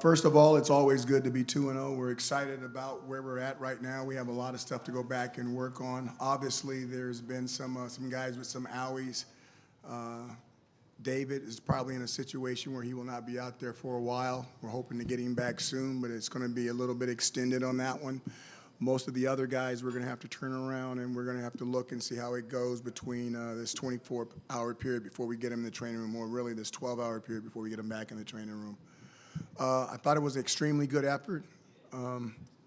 First of all, it's always good to be 2-0. We're excited about where we're at right now. We have a lot of stuff to go back and work on. Obviously, there's been some guys with some owies. David is probably in a situation where he will not be out there for a while. We're hoping to get him back soon, but it's going to be a little bit extended on that one. Most of the other guys we're going to have to turn around, and we're going to have to look and see how it goes between this 24-hour period before we get him in the training room, or really this 12-hour period before we get him back in the training room. I thought it was an extremely good effort.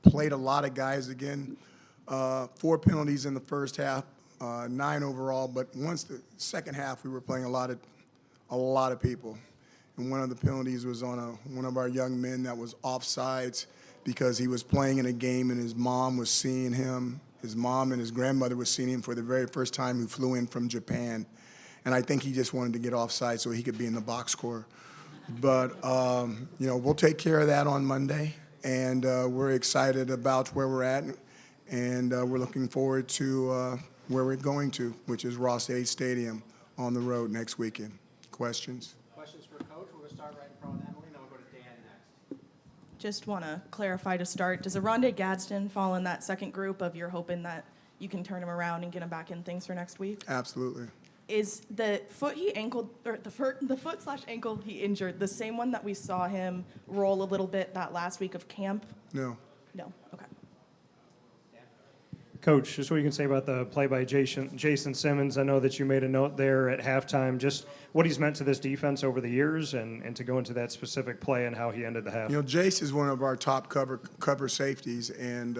Played a lot of guys again. 4 penalties in the first half, 9 overall. But once the second half, we were playing a lot of people. And one of the penalties was on one of our young men that was offsides because he was playing in a game and his mom was seeing him. His mom and his grandmother was seeing him for the very first time, who flew in from Japan. And I think he just wanted to get offside so he could be in the box score. But, you know, we'll take care of that on Monday, and we're excited about where we're at, and we're looking forward to where we're going to, which is Ross-Ade Stadium on the road next weekend. Questions? Questions for Coach? We're going to start right in front of Emily, and then we'll go to Dan next. Just want to clarify to start, does Aronde Gadsden fall in that second group of you're hoping that you can turn him around and get him back in things for next week? Absolutely. Is the foot he ankled, or the foot/ankle he injured, the same one that we saw him roll a little bit that last week of camp? No. No. Okay. Coach, just what you can say about the play by Jason Simmons. I know that you made a note there at halftime, just what he's meant to this defense over the years, and to go into that specific play and how he ended the half. You know, Jace is one of our top cover safeties, and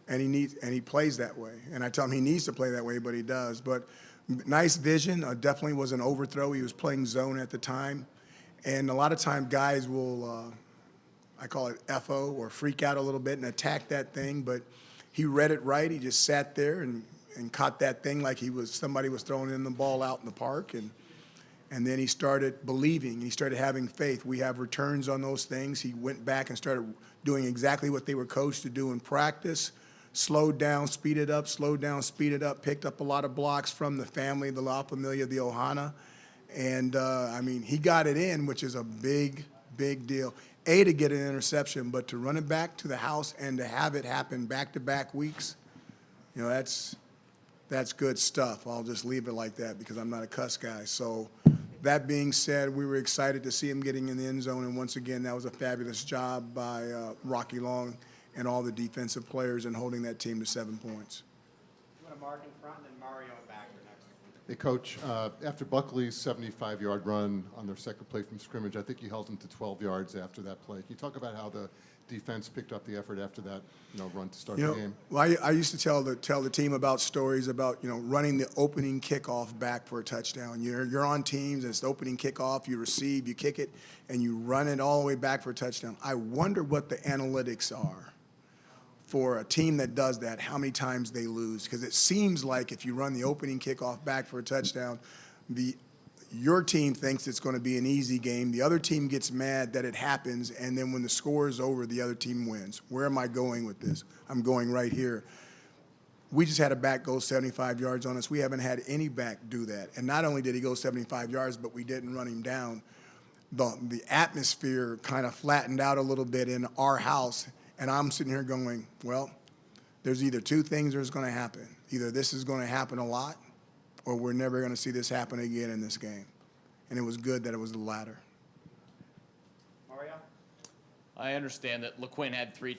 he plays that way. And I tell him he needs to play that way, but he does. But nice vision. Definitely was an overthrow. He was playing zone at the time. And a lot of times guys will, I call it FO, or freak out a little bit and attack that thing. But he read it right. He just sat there and caught that thing like somebody was throwing in the ball out in the park. And then he started believing. He started having faith. We have returns on those things. He went back and started doing exactly what they were coached to do in practice. Slowed down, speeded up, slowed down, speeded up, picked up a lot of blocks from the family, the La Familia, the Ohana. And, I mean, he got it in, which is a big, big deal. To get an interception, but to run it back to the house and to have it happen back-to-back weeks, you know, that's good stuff. I'll just leave it like that because I'm not a cuss guy. So that being said, we were excited to see him getting in the end zone. And once again, that was a fabulous job by Rocky Long and all the defensive players in holding that team to 7 points. I'm going to Mark in front and then Mario back for next. Hey, Coach, after Buckley's 75-yard run on their second play from scrimmage, I think you held them to 12 yards after that play. Can you talk about how the defense picked up the effort after that, run to start the game? Well, I used to tell the team about stories about, running the opening kickoff back for a touchdown. You're on teams, it's the opening kickoff, you receive, you kick it, and you run it all the way back for a touchdown. I wonder what the analytics are for a team that does that, how many times they lose. Because it seems like if you run the opening kickoff back for a touchdown, your team thinks it's going to be an easy game. The other team gets mad that it happens, and then when the score is over, the other team wins. Where am I going with this? I'm going right here. We just had a back go 75 yards on us. We haven't had any back do that. And not only did he go 75 yards, but we didn't run him down. The atmosphere kind of flattened out a little bit in our house. And I'm sitting here going, well, there's either two things that's going to happen. Either this is going to happen a lot, or we're never going to see this happen again in this game. And it was good that it was the latter. Mario? I understand that LeQuinn had three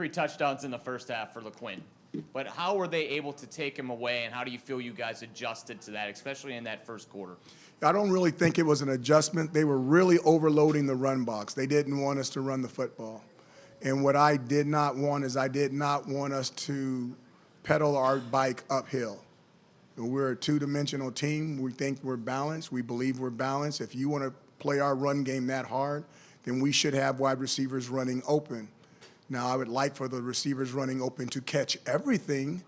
touchdowns in the first half for LeQuinn. But how were they able to take him away, and how do you feel you guys adjusted to that, especially in that first quarter? I don't really think it was an adjustment. They were really overloading the run box. They didn't want us to run the football. And what I did not want is I did not want us to pedal our bike uphill. We're a two-dimensional team. We think we're balanced. We believe we're balanced. If you want to play our run game that hard, then we should have wide receivers running open. Now, I would like for the receivers running open to catch everything,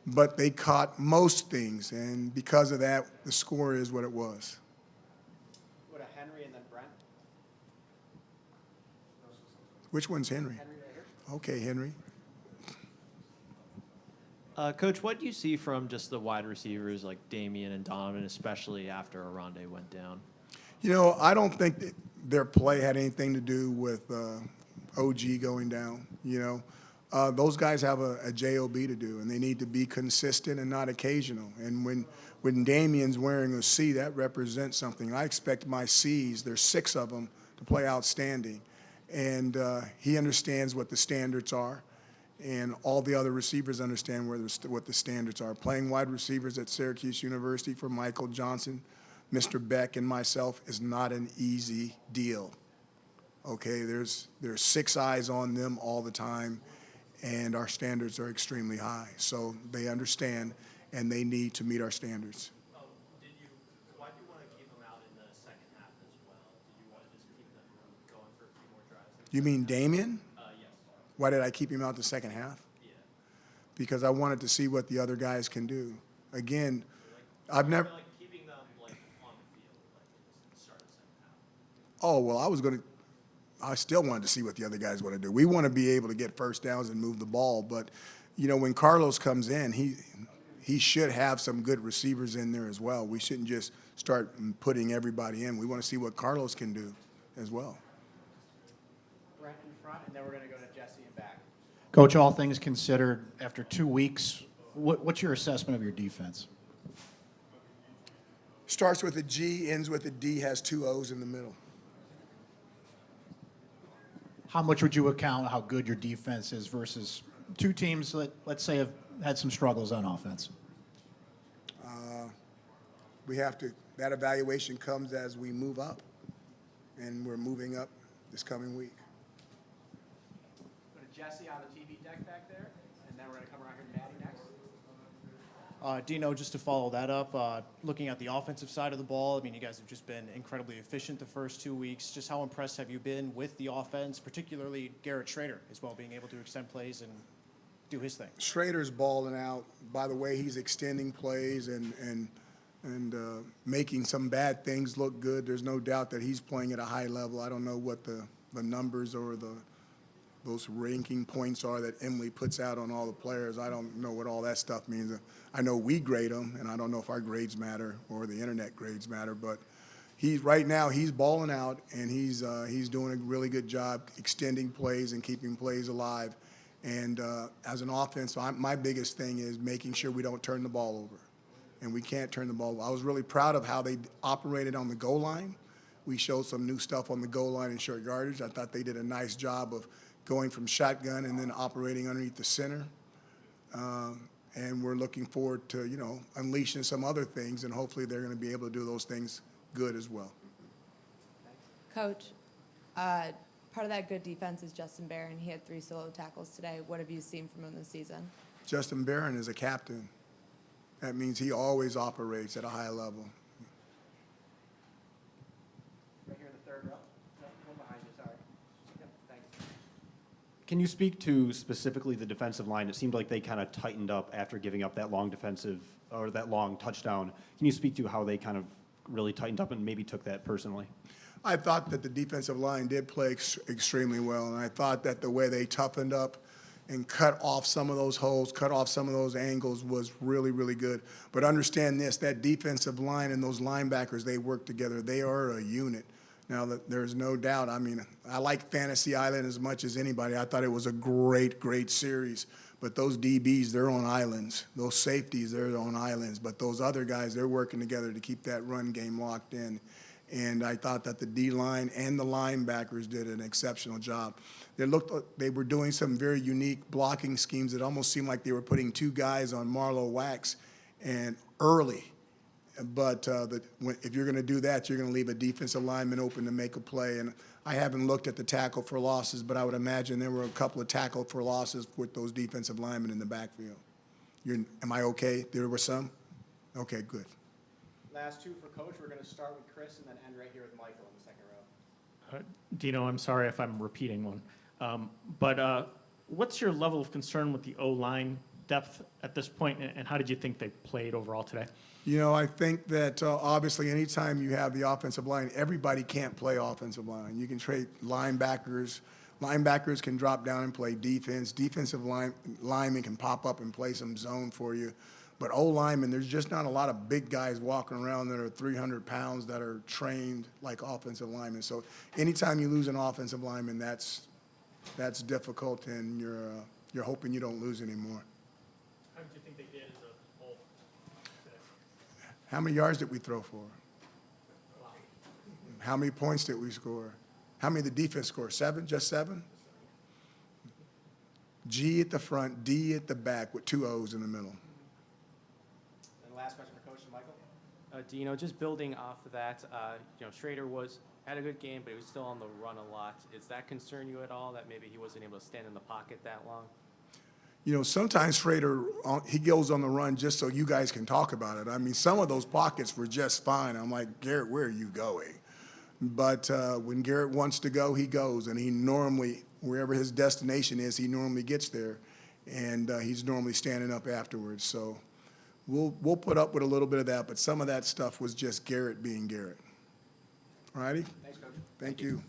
but they caught most things. And because of that, the score is what it was. Go to Henry and then Brent. Which one's Henry? Henry right here. Okay, Henry. Coach, what do you see from just the wide receivers like Damian and Donovan, especially after Aronde went down? You know, I don't think that their play had anything to do with OG going down, you know. Those guys have a JOB to do, and they need to be consistent and not occasional. And when Damien's wearing a C, that represents something. I expect my Cs, there's 6 of them, to play outstanding. And he understands what the standards are, and all the other receivers understand what the standards are. Playing wide receivers at Syracuse University for Michael Johnson, Mr. Beck, and myself is not an easy deal. Okay, there's 6 eyes on them all the time, and our standards are extremely high. So they understand, and they need to meet our standards. Why do you want to keep them out in the second half as well? Did you want to just keep them going for a few more drives? You mean Damien? Yes. Why did I keep him out the second half? Yeah. Because I wanted to see what the other guys can do. Again, I've never. Like keeping them like on the field, like at the start of the second half. Oh, well, I still wanted to see what the other guys want to do. We want to be able to get first downs and move the ball, but, you know, when Carlos comes in, he should have some good receivers in there as well. We shouldn't just start putting everybody in. We want to see what Carlos can do as well. Brent in front, and then we're going to go to Jesse and back. Coach, all things considered, after 2 weeks, what's your assessment of your defense? Starts with a G, ends with a D, has 2 O's in the middle. How much would you account how good your defense is versus 2 teams that, let's say, have had some struggles on offense? That evaluation comes as we move up, and we're moving up this coming week. Go to Jesse on the TV deck back there, and then we're going to come around here to Maddie next. Dino, just to follow that up, looking at the offensive side of the ball, I mean, you guys have just been incredibly efficient the first 2 weeks. Just how impressed have you been with the offense, particularly Garrett Schrader as well, being able to extend plays and do his thing? Schrader's balling out. By the way, he's extending plays and making some bad things look good. There's no doubt that he's playing at a high level. I don't know what the numbers or those ranking points are that Emily puts out on all the players. I don't know what all that stuff means. I know we grade them, and I don't know if our grades matter or the internet grades matter, but right now he's balling out, and he's doing a really good job extending plays and keeping plays alive. And as an offense, my biggest thing is making sure we don't turn the ball over, and we can't turn the ball over. I was really proud of how they operated on the goal line. We showed some new stuff on the goal line in short yardage. I thought they did a nice job of going from shotgun and then operating underneath the center. And we're looking forward to, you know, unleashing some other things, and hopefully they're going to be able to do those things good as well. Coach, part of that good defense is Justin Barron. He had 3 solo tackles today. What have you seen from him this season? Justin Barron is a captain. That means he always operates at a high level. Right here in the third row. No, one behind you, sorry. Yep, thanks. Can you speak to specifically the defensive line? It seemed like they kind of tightened up after giving up that long that long touchdown. Can you speak to how they kind of really tightened up and maybe took that personally? I thought that the defensive line did play extremely well, and I thought that the way they toughened up and cut off some of those holes, cut off some of those angles was really, really good. But understand this, that defensive line and those linebackers, they work together. They are a unit. Now, there's no doubt. I mean, I like Fantasy Island as much as anybody. I thought it was a great, great series. But those DBs, they're on islands. Those safeties, they're on islands. But those other guys, they're working together to keep that run game locked in. And I thought that the D-line and the linebackers did an exceptional job. They were doing some very unique blocking schemes that almost seemed like they were putting 2 guys on Marlowe Wax and early. But if you're going to do that, you're going to leave a defensive lineman open to make a play. And I haven't looked at the tackle for losses, but I would imagine there were a couple of tackle for losses with those defensive linemen in the backfield. Am I okay? There were some? Okay, good. Last 2 for Coach. We're going to start with Chris and then end right here with Michael in the second row. Dino, I'm sorry if I'm repeating one. But what's your level of concern with the O-line depth at this point, and how did you think they played overall today? You know, I think that obviously anytime you have the offensive line, everybody can't play offensive line. You can trade linebackers. Linebackers can drop down and play defense. Defensive linemen can pop up and play some zone for you. But O-linemen, there's just not a lot of big guys walking around that are 300 pounds that are trained like offensive linemen. So anytime you lose an offensive lineman, that's difficult, and you're hoping you don't lose anymore. How did you think they did as a whole? How many yards did we throw for? How many points did we score? How many did the defense score? 7? Just 7? G at the front, D at the back with 2 O's in the middle. And last question for Coach Michael. Dino, just building off of that, Schrader had a good game, but he was still on the run a lot. Does that concern you at all, that maybe he wasn't able to stand in the pocket that long? Sometimes Schrader, he goes on the run just so you guys can talk about it. I mean, some of those pockets were just fine. I'm like, Garrett, where are you going? But when Garrett wants to go, he goes, and he normally, wherever his destination is, he normally gets there, and he's normally standing up afterwards. So we'll put up with a little bit of that, but some of that stuff was just Garrett being Garrett. All righty? Thanks, Coach. Thank you.